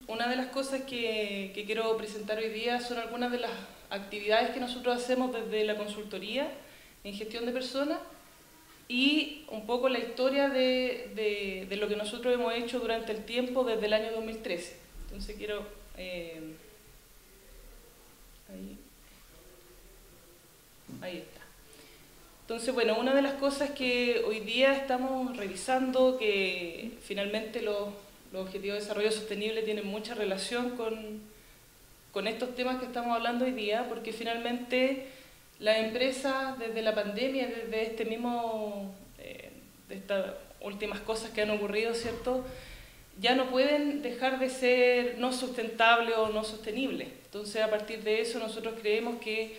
una de las cosas que quiero presentar hoy día son algunas de las actividades que nosotros hacemos desde la consultoría en gestión de personas y un poco la historia de lo que nosotros hemos hecho durante el tiempo desde el año 2013. Entonces quiero... ahí está. Entonces, bueno, una de las cosas que hoy día estamos revisando, que finalmente los Objetivos de Desarrollo Sostenible tienen mucha relación con estos temas que estamos hablando hoy día, porque finalmente las empresas desde la pandemia, desde este mismo, de estas últimas cosas que han ocurrido, ¿cierto?, ya no pueden dejar de ser no sustentables o no sostenibles. Entonces, a partir de eso, nosotros creemos que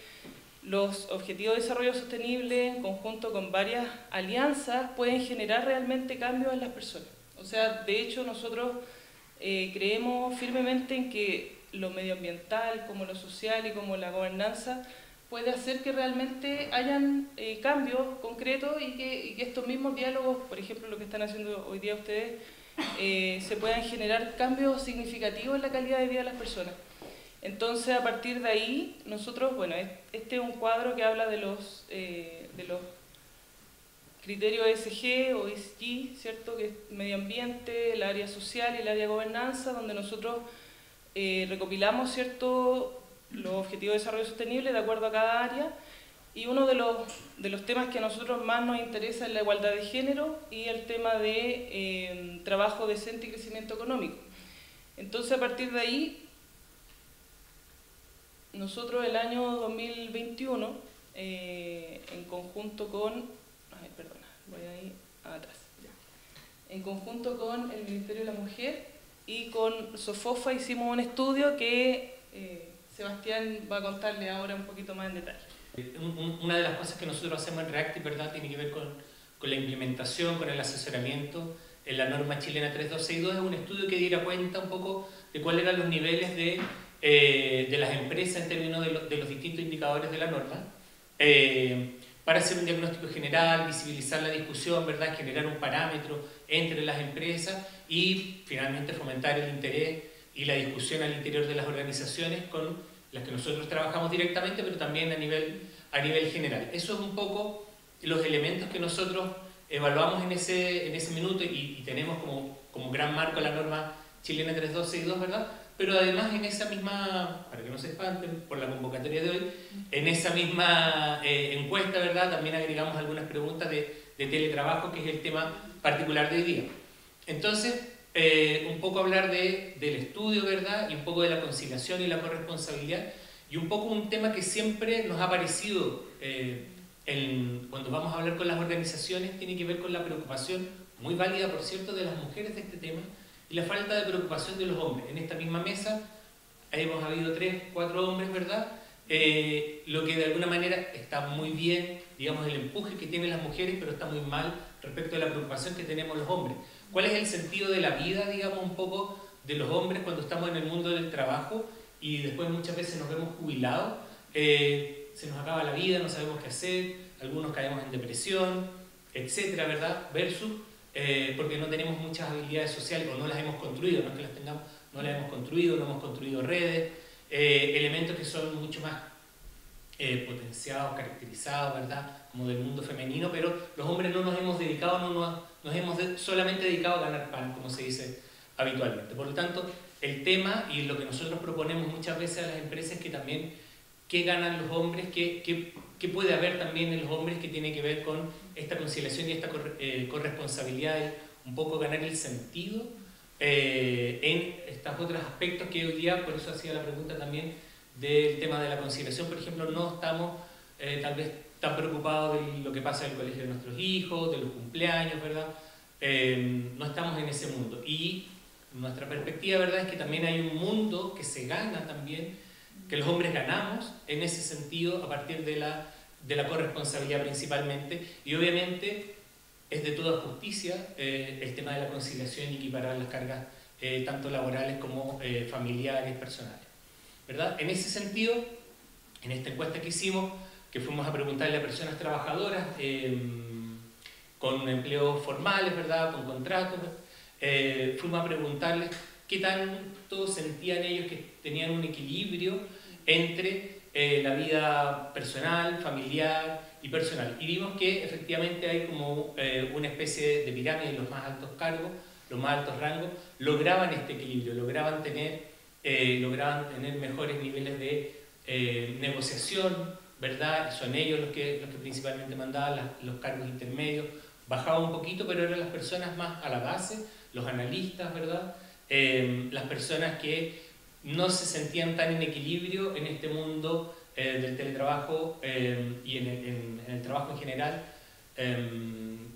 los Objetivos de Desarrollo Sostenible, en conjunto con varias alianzas, pueden generar realmente cambios en las personas. O sea, de hecho, nosotros creemos firmemente en que lo medioambiental, como lo social y como la gobernanza, puede hacer que realmente hayan cambios concretos y que estos mismos diálogos, por ejemplo, lo que están haciendo hoy día ustedes, se puedan generar cambios significativos en la calidad de vida de las personas. Entonces, a partir de ahí, nosotros, bueno, este es un cuadro que habla de los criterios ESG o ESG, ¿cierto?, que es medio ambiente, el área social y el área de gobernanza, donde nosotros recopilamos, ¿cierto?, los objetivos de desarrollo sostenible de acuerdo a cada área, y uno de los temas que a nosotros más nos interesa es la igualdad de género y el tema de trabajo decente y crecimiento económico. Entonces, a partir de ahí, nosotros el año 2021, en conjunto con... voy ahí atrás. Ya. En conjunto con el Ministerio de la Mujer y con SOFOFA hicimos un estudio que Sebastián va a contarle ahora un poquito más en detalle. Una de las cosas que nosotros hacemos en Reactive, ¿verdad?, tiene que ver con la implementación, con el asesoramiento en la norma chilena 3262. Es un estudio que diera cuenta un poco de cuáles eran los niveles de las empresas en términos de los distintos indicadores de la norma, para hacer un diagnóstico general, visibilizar la discusión, ¿verdad?, generar un parámetro entre las empresas y finalmente fomentar el interés y la discusión al interior de las organizaciones con las que nosotros trabajamos directamente, pero también a nivel general. Eso es un poco los elementos que nosotros evaluamos en ese minuto y tenemos como gran marco la norma chilena 3262, ¿verdad? Pero además en esa misma, para que no se espanten por la convocatoria de hoy, en esa misma encuesta, ¿verdad?, también agregamos algunas preguntas de teletrabajo, que es el tema particular de hoy día. Entonces, un poco hablar del estudio, ¿verdad?, y un poco de la conciliación y la corresponsabilidad, y un poco un tema que siempre nos ha parecido, cuando vamos a hablar con las organizaciones, tiene que ver con la preocupación, muy válida por cierto, de las mujeres de este tema, y la falta de preocupación de los hombres. En esta misma mesa hemos habido 3, 4 hombres, ¿verdad? Lo que de alguna manera está muy bien, digamos, el empuje que tienen las mujeres, pero está muy mal respecto a la preocupación que tenemos los hombres. ¿Cuál es el sentido de la vida, digamos, un poco de los hombres cuando estamos en el mundo del trabajo y después muchas veces nos vemos jubilados? Se nos acaba la vida, no sabemos qué hacer, algunos caemos en depresión, etcétera, ¿verdad? Versus porque no tenemos muchas habilidades sociales o no las hemos construido, no es que las tengamos, no las hemos construido, no hemos construido redes, elementos que son mucho más potenciados, caracterizados, ¿verdad?, como del mundo femenino, pero los hombres no nos hemos dedicado, nos hemos solamente dedicado a ganar pan, como se dice habitualmente. Por lo tanto, el tema y lo que nosotros proponemos muchas veces a las empresas es que también, ¿qué ganan los hombres? ¿Qué puede haber también en los hombres que tiene que ver con esta conciliación y esta corresponsabilidad, un poco ganar el sentido en estos otros aspectos que hoy día, por eso hacía la pregunta también del tema de la conciliación, por ejemplo, no estamos tal vez tan preocupados de lo que pasa en el colegio de nuestros hijos, de los cumpleaños, ¿verdad? No estamos en ese mundo. Y nuestra perspectiva, ¿verdad?, es que también hay un mundo que se gana también, que los hombres ganamos en ese sentido a partir de la corresponsabilidad principalmente, y obviamente es de toda justicia el tema de la conciliación y equiparar las cargas tanto laborales como familiares, personales, ¿verdad? En ese sentido, en esta encuesta que hicimos, que fuimos a preguntarle a personas trabajadoras con empleos formales, ¿verdad?, con contratos, fuimos a preguntarles qué tanto sentían ellos que tenían un equilibrio entre la vida personal, familiar y personal. Y vimos que efectivamente hay como una especie de pirámide. Los más altos cargos, los más altos rangos, lograban este equilibrio, lograban tener mejores niveles de negociación, ¿verdad? Son ellos los que principalmente mandaban. Los cargos intermedios bajaban un poquito, pero eran las personas más a la base, los analistas, ¿verdad? Las personas que no se sentían tan en equilibrio en este mundo del teletrabajo y en el trabajo en general,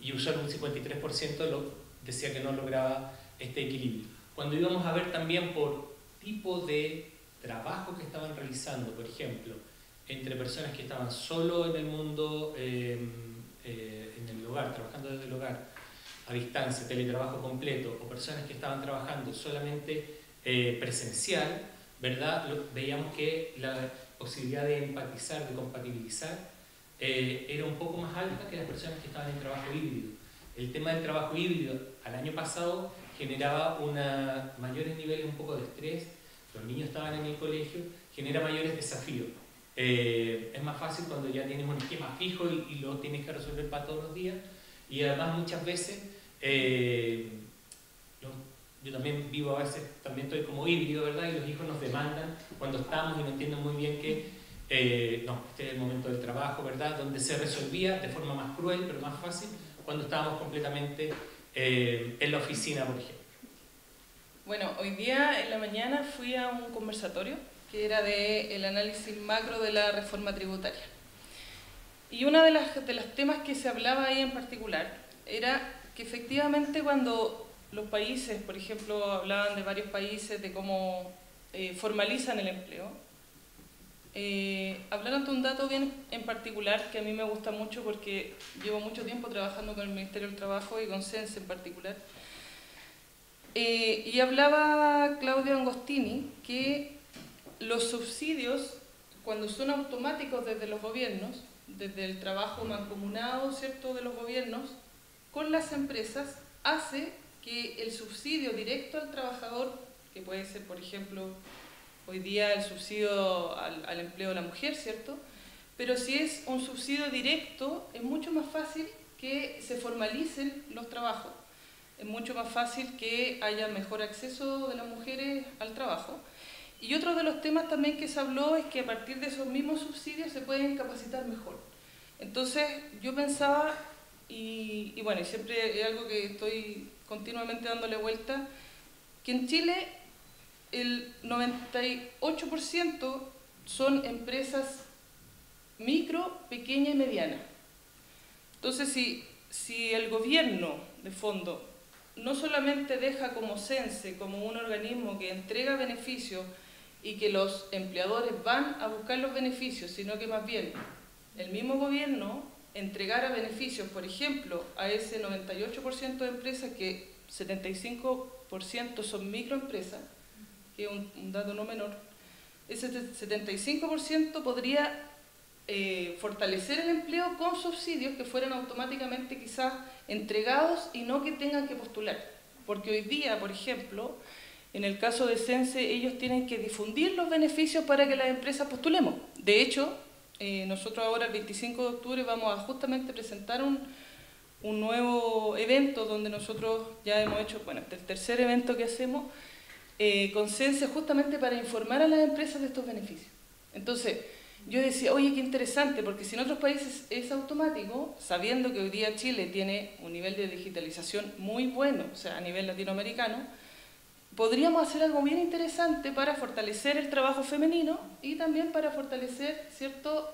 y solo un 53% decía que no lograba este equilibrio. Cuando íbamos a ver también por tipo de trabajo que estaban realizando, por ejemplo, entre personas que estaban solo en el mundo, en el hogar, trabajando desde el hogar, a distancia, teletrabajo completo, o personas que estaban trabajando solamente presencial, ¿verdad? Veíamos que la posibilidad de empatizar, de compatibilizar, era un poco más alta que las personas que estaban en trabajo híbrido. El tema del trabajo híbrido al año pasado generaba mayores niveles un poco de estrés, los niños estaban en el colegio, genera mayores desafíos. Es más fácil cuando ya tienes un esquema fijo y lo tienes que resolver para todos los días, y además muchas veces yo también vivo a veces, también estoy como híbrido, ¿verdad? Y los hijos nos demandan cuando estamos y no entienden muy bien que este es el momento del trabajo, ¿verdad? Donde se resolvía de forma más cruel, pero más fácil, cuando estábamos completamente en la oficina, por ejemplo. Bueno, hoy día en la mañana fui a un conversatorio que era del análisis macro de la reforma tributaria. Y uno de los temas que se hablaba ahí en particular era que efectivamente cuando los países, por ejemplo, hablaban de varios países, de cómo formalizan el empleo, hablaron de un dato bien en particular que a mí me gusta mucho porque llevo mucho tiempo trabajando con el Ministerio del Trabajo y con CENSE en particular. Y hablaba Claudio Angostini que los subsidios, cuando son automáticos desde los gobiernos, desde el trabajo mancomunado, ¿cierto?, de los gobiernos con las empresas, hace que el subsidio directo al trabajador, que puede ser, por ejemplo, hoy día el subsidio al empleo de la mujer, ¿cierto?, pero si es un subsidio directo, es mucho más fácil que se formalicen los trabajos, es mucho más fácil que haya mejor acceso de las mujeres al trabajo. Y otro de los temas también que se habló es que a partir de esos mismos subsidios se pueden capacitar mejor. Entonces yo pensaba, y bueno, y siempre es algo que estoy continuamente dándole vuelta, que en Chile el 98% son empresas micro, pequeña y mediana. Entonces si el gobierno, de fondo, no solamente deja como CENSE, como un organismo que entrega beneficios y que los empleadores van a buscar los beneficios, sino que más bien el mismo gobierno entregara beneficios, por ejemplo, a ese 98% de empresas, que 75% son microempresas, que es un dato no menor, ese 75% podría fortalecer el empleo con subsidios que fueran automáticamente quizás entregados y no que tengan que postular. Porque hoy día, por ejemplo, en el caso de CENSE, ellos tienen que difundir los beneficios para que las empresas postulemos. De hecho, nosotros ahora el 25 de octubre vamos a justamente presentar un nuevo evento donde nosotros ya hemos hecho, bueno, este es el tercer evento que hacemos con CENSE justamente para informar a las empresas de estos beneficios. Entonces, yo decía, oye, qué interesante, porque si en otros países es automático, sabiendo que hoy día Chile tiene un nivel de digitalización muy bueno, o sea, a nivel latinoamericano, podríamos hacer algo bien interesante para fortalecer el trabajo femenino y también para fortalecer, ¿cierto?,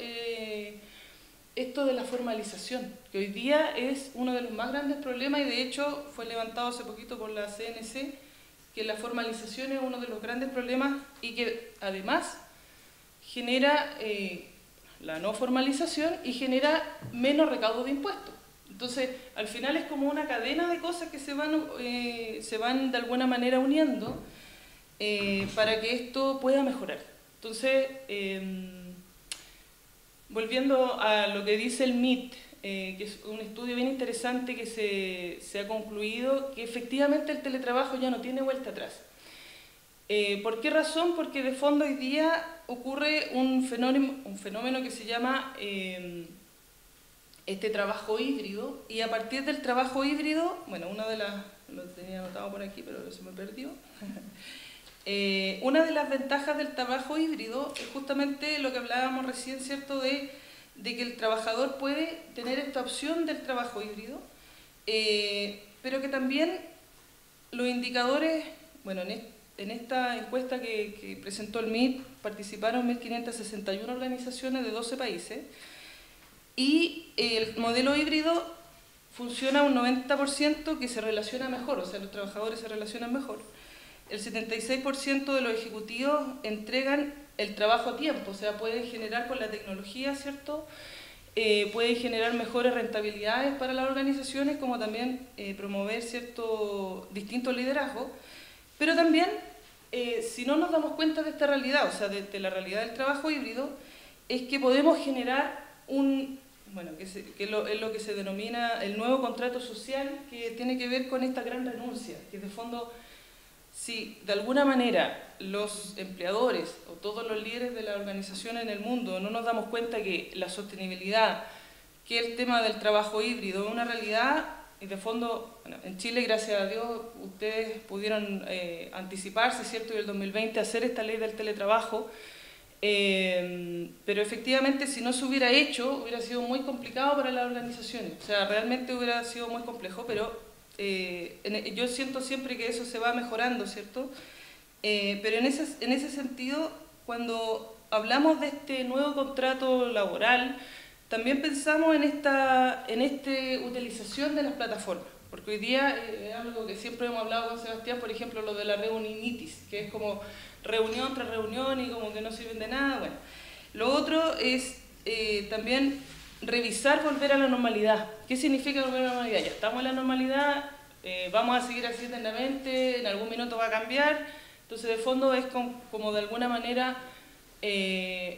esto de la formalización, que hoy día es uno de los más grandes problemas y de hecho fue levantado hace poquito por la CNC, que la formalización es uno de los grandes problemas y que además genera la no formalización y genera menos recaudo de impuestos. Entonces, al final es como una cadena de cosas que se van de alguna manera uniendo para que esto pueda mejorar. Entonces, volviendo a lo que dice el MIT, que es un estudio bien interesante que se ha concluido, que efectivamente el teletrabajo ya no tiene vuelta atrás. ¿Por qué razón? Porque de fondo hoy día ocurre un fenómeno que se llama este trabajo híbrido, y a partir del trabajo híbrido, bueno, una de las, lo tenía anotado por aquí pero se me perdió, una de las ventajas del trabajo híbrido es justamente lo que hablábamos recién, ¿cierto?, de que el trabajador puede tener esta opción del trabajo híbrido, pero que también los indicadores, bueno, en esta encuesta que presentó el MIT participaron 1.561 organizaciones de 12 países, y el modelo híbrido funciona un 90% que se relaciona mejor, o sea, los trabajadores se relacionan mejor. El 76% de los ejecutivos entregan el trabajo a tiempo, o sea, pueden generar con la tecnología, ¿cierto?, pueden generar mejores rentabilidades para las organizaciones, como también promover distintos liderazgos, pero también, si no nos damos cuenta de esta realidad, o sea, de la realidad del trabajo híbrido, es que podemos generar es lo que se denomina el nuevo contrato social, que tiene que ver con esta gran renuncia, que de fondo, si de alguna manera los empleadores o todos los líderes de la organización en el mundo no nos damos cuenta que la sostenibilidad, que el tema del trabajo híbrido es una realidad, y de fondo, bueno, en Chile, gracias a Dios, ustedes pudieron anticiparse, ¿cierto?, y el 2020 hacer esta ley del teletrabajo, pero efectivamente si no se hubiera hecho, hubiera sido muy complicado para las organizaciones, o sea, realmente hubiera sido muy complejo, pero yo siento siempre que eso se va mejorando, ¿cierto? Pero en ese sentido, cuando hablamos de este nuevo contrato laboral, también pensamos en esta utilización de las plataformas, porque hoy día es algo que siempre hemos hablado con Sebastián, por ejemplo, lo de la reuninitis, que es como reunión tras reunión y como que no sirven de nada. Bueno, lo otro es también revisar, volver a la normalidad. ¿Qué significa volver a la normalidad? Ya estamos en la normalidad, vamos a seguir así eternamente, en algún minuto va a cambiar. Entonces, de fondo es como de alguna manera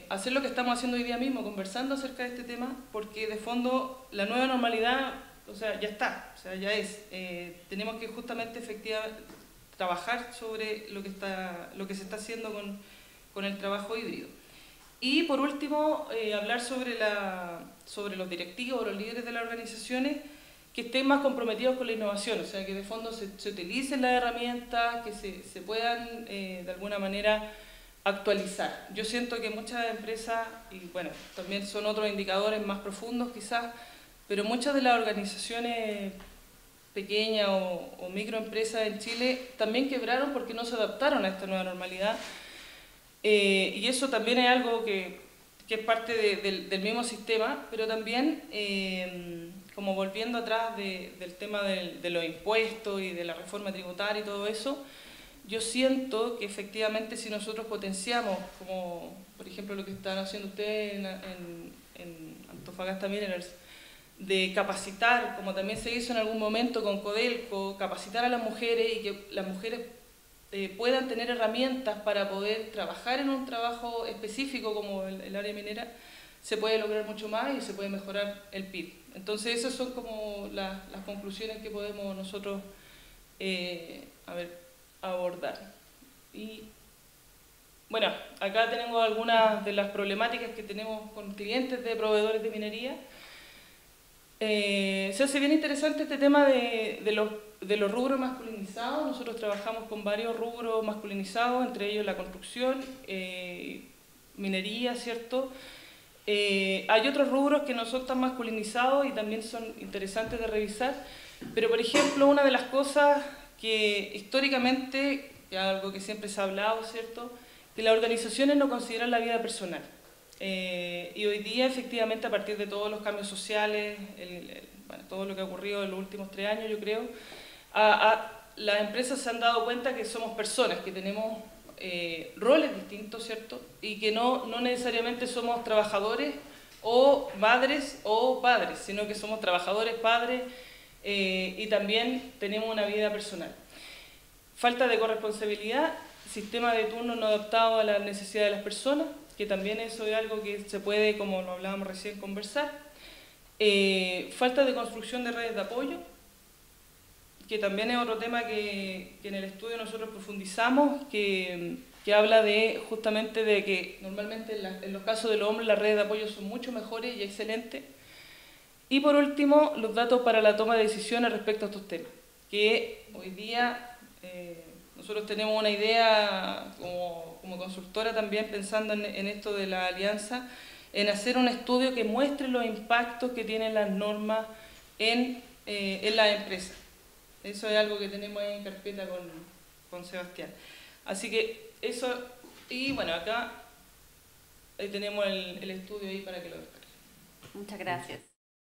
hacer lo que estamos haciendo hoy día mismo, conversando acerca de este tema, porque de fondo la nueva normalidad, o sea, ya está, o sea, ya es. Tenemos que justamente efectivamente trabajar sobre lo que se está haciendo con el trabajo híbrido. Y por último, hablar sobre los directivos, los líderes de las organizaciones, que estén más comprometidos con la innovación, o sea, que de fondo se utilicen las herramientas, que se puedan de alguna manera actualizar. Yo siento que muchas empresas, y bueno, también son otros indicadores más profundos quizás, pero muchas de las organizaciones pequeñas o microempresas en Chile también quebraron porque no se adaptaron a esta nueva normalidad, y eso también es algo que es parte del mismo sistema, pero también como volviendo atrás del tema de los impuestos y de la reforma tributaria y todo eso, yo siento que efectivamente si nosotros potenciamos, como por ejemplo lo que están haciendo ustedes en Antofagasta Minerals, de capacitar, como también se hizo en algún momento con Codelco, capacitar a las mujeres y que las mujeres puedan tener herramientas para poder trabajar en un trabajo específico como el área minera, se puede lograr mucho más y se puede mejorar el PIB. Entonces esas son como las conclusiones que podemos nosotros abordar. Y bueno, acá tenemos algunas de las problemáticas que tenemos con clientes de proveedores de minería. Se hace bien interesante este tema de los rubros masculinizados. Nosotros trabajamos con varios rubros masculinizados, entre ellos la construcción, minería, ¿cierto? Hay otros rubros que no son tan masculinizados y también son interesantes de revisar, pero por ejemplo una de las cosas que históricamente, que es algo que siempre se ha hablado, ¿cierto?, que las organizaciones no consideran la vida personal. Y hoy día, efectivamente, a partir de todos los cambios sociales, todo lo que ha ocurrido en los últimos 3 años, yo creo, las empresas se han dado cuenta que somos personas, que tenemos roles distintos, ¿cierto? Y que no necesariamente somos trabajadores o madres o padres, sino que somos trabajadores, padres, y también tenemos una vida personal. Falta de corresponsabilidad, sistema de turno no adaptado a las necesidades de las personas, que también eso es algo que se puede, como lo hablábamos recién, conversar. Falta de construcción de redes de apoyo, que también es otro tema que en el estudio nosotros profundizamos, que habla de justamente de que normalmente en los casos de los hombres las redes de apoyo son mucho mejores y excelentes. Y por último, los datos para la toma de decisiones respecto a estos temas, que hoy día nosotros tenemos una idea como consultora también pensando en esto de la alianza, en hacer un estudio que muestre los impactos que tienen las normas en las empresas. Eso es algo que tenemos ahí en carpeta con Sebastián. Así que eso, y bueno, acá tenemos el estudio ahí para que lo descarguen. Muchas gracias.